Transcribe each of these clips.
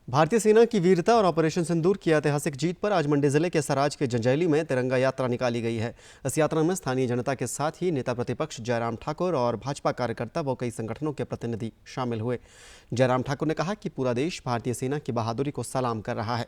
भारतीय सेना की वीरता और ऑपरेशन सिंदूर की ऐतिहासिक जीत पर आज मंडी जिले के सराज के जंजैली में तिरंगा यात्रा निकाली गई है। इस यात्रा में स्थानीय जनता के साथ ही नेता प्रतिपक्ष जयराम ठाकुर और भाजपा कार्यकर्ता व कई संगठनों के प्रतिनिधि शामिल हुए। जयराम ठाकुर ने कहा कि पूरा देश भारतीय सेना की बहादुरी को सलाम कर रहा है।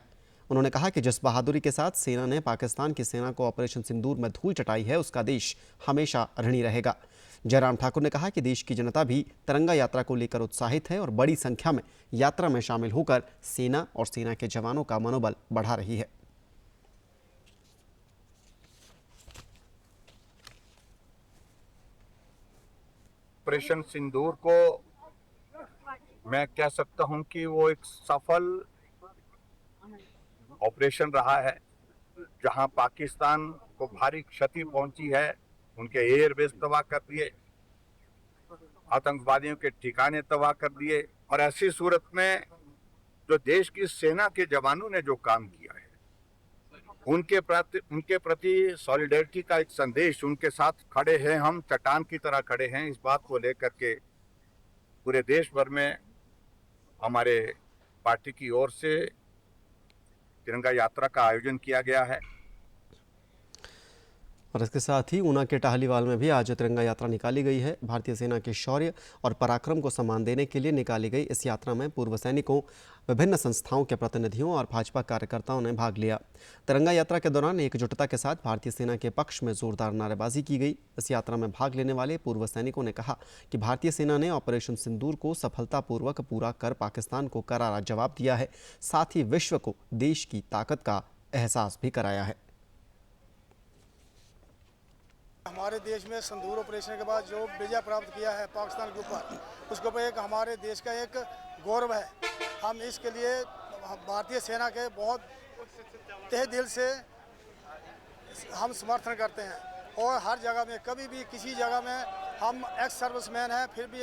उन्होंने कहा कि जिस बहादुरी के साथ सेना ने पाकिस्तान की सेना को ऑपरेशन सिंदूर में धूल चटाई है, उसका देश हमेशा ऋणी रहेगा। जयराम ठाकुर ने कहा कि देश की जनता भी तिरंगा यात्रा को लेकर उत्साहित है और बड़ी संख्या में यात्रा में शामिल होकर सेना और सेना के जवानों का मनोबल बढ़ा रही है। ऑपरेशन सिंदूर को मैं कह सकता हूं कि वो एक सफल ऑपरेशन रहा है, जहां पाकिस्तान को भारी क्षति पहुंची है। उनके एयरबेस तबाह कर दिए, आतंकवादियों के ठिकाने तबाह कर दिए, और ऐसी सूरत में जो देश की सेना के जवानों ने जो काम किया है, उनके प्रति सॉलिडेरिटी का एक संदेश, उनके साथ खड़े हैं, हम चट्टान की तरह खड़े हैं। इस बात को लेकर के पूरे देश भर में हमारे पार्टी की ओर से तिरंगा यात्रा का आयोजन किया गया है। और इसके साथ ही ऊना के टाहलीवाल में भी आज तिरंगा यात्रा निकाली गई है। भारतीय सेना के शौर्य और पराक्रम को सम्मान देने के लिए निकाली गई इस यात्रा में पूर्व सैनिकों, विभिन्न संस्थाओं के प्रतिनिधियों और भाजपा कार्यकर्ताओं ने भाग लिया। तिरंगा यात्रा के दौरान एकजुटता के साथ भारतीय सेना के पक्ष में जोरदार नारेबाजी की गई। इस यात्रा में भाग लेने वाले पूर्व सैनिकों ने कहा कि भारतीय सेना ने ऑपरेशन सिंदूर को सफलतापूर्वक पूरा कर पाकिस्तान को करारा जवाब दिया है, साथ ही विश्व को देश की ताकत का एहसास भी कराया है। हमारे देश में सिंदूर ऑपरेशन के बाद जो विजय प्राप्त किया है पाकिस्तान के ऊपर, उसके ऊपर एक हमारे देश का एक गौरव है। हम इसके लिए भारतीय सेना के बहुत तहे दिल से हम समर्थन करते हैं और हर जगह में, कभी भी किसी जगह में हम एक्स सर्विसमैन हैं, फिर भी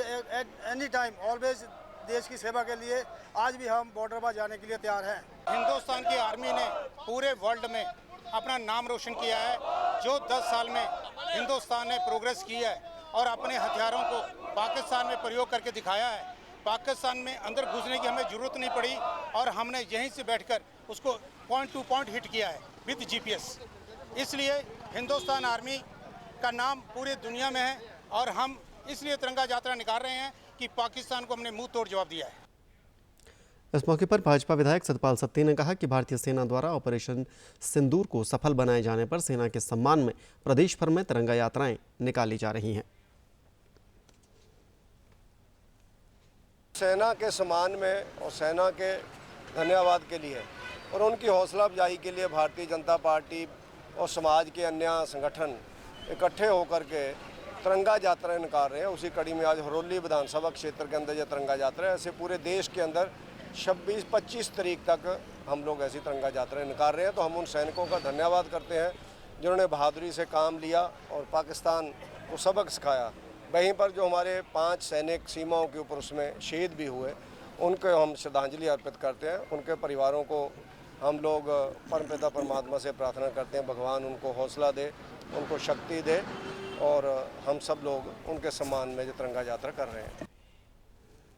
एनी टाइम ऑलवेज देश की सेवा के लिए आज भी हम बॉर्डर पर जाने के लिए तैयार हैं। हिंदुस्तान की आर्मी ने पूरे वर्ल्ड में अपना नाम रोशन किया है। जो 10 साल में हिंदुस्तान ने प्रोग्रेस की है और अपने हथियारों को पाकिस्तान में प्रयोग करके दिखाया है। पाकिस्तान में अंदर घुसने की हमें ज़रूरत नहीं पड़ी और हमने यहीं से बैठकर उसको पॉइंट टू पॉइंट हिट किया है विद GPS। इसलिए हिंदुस्तान आर्मी का नाम पूरी दुनिया में है और हम इसलिए तिरंगा यात्रा निकाल रहे हैं कि पाकिस्तान को हमने मुंह तोड़ जवाब दिया है। इस मौके पर भाजपा विधायक सतपाल सत्ती ने कहा कि भारतीय सेना द्वारा ऑपरेशन सिंदूर को सफल बनाए जाने पर सेना के सम्मान में प्रदेश भर में तिरंगा यात्राएं निकाली जा रही हैं। सेना के सम्मान में और सेना के धन्यवाद के लिए और उनकी हौसला अफजाई के लिए भारतीय जनता पार्टी और समाज के अन्य संगठन इकट्ठे होकर के तिरंगा यात्राएं निकाल रहे हैं। उसी कड़ी में आज हरोली विधानसभा क्षेत्र के अंदर यह तिरंगा यात्रा है। ऐसे पूरे देश के अंदर 26-25 तारीख तक हम लोग ऐसी तिरंगा यात्राएं निकाल रहे हैं। तो हम उन सैनिकों का धन्यवाद करते हैं जिन्होंने बहादुरी से काम लिया और पाकिस्तान को सबक सिखाया। वहीं पर जो हमारे 5 सैनिक सीमाओं के ऊपर उसमें शहीद भी हुए, उनको हम श्रद्धांजलि अर्पित करते हैं। उनके परिवारों को हम लोग परमपिता परमात्मा से प्रार्थना करते हैं, भगवान उनको हौसला दे, उनको शक्ति दे और हम सब लोग उनके सम्मान में जो तिरंगा यात्रा कर रहे हैं।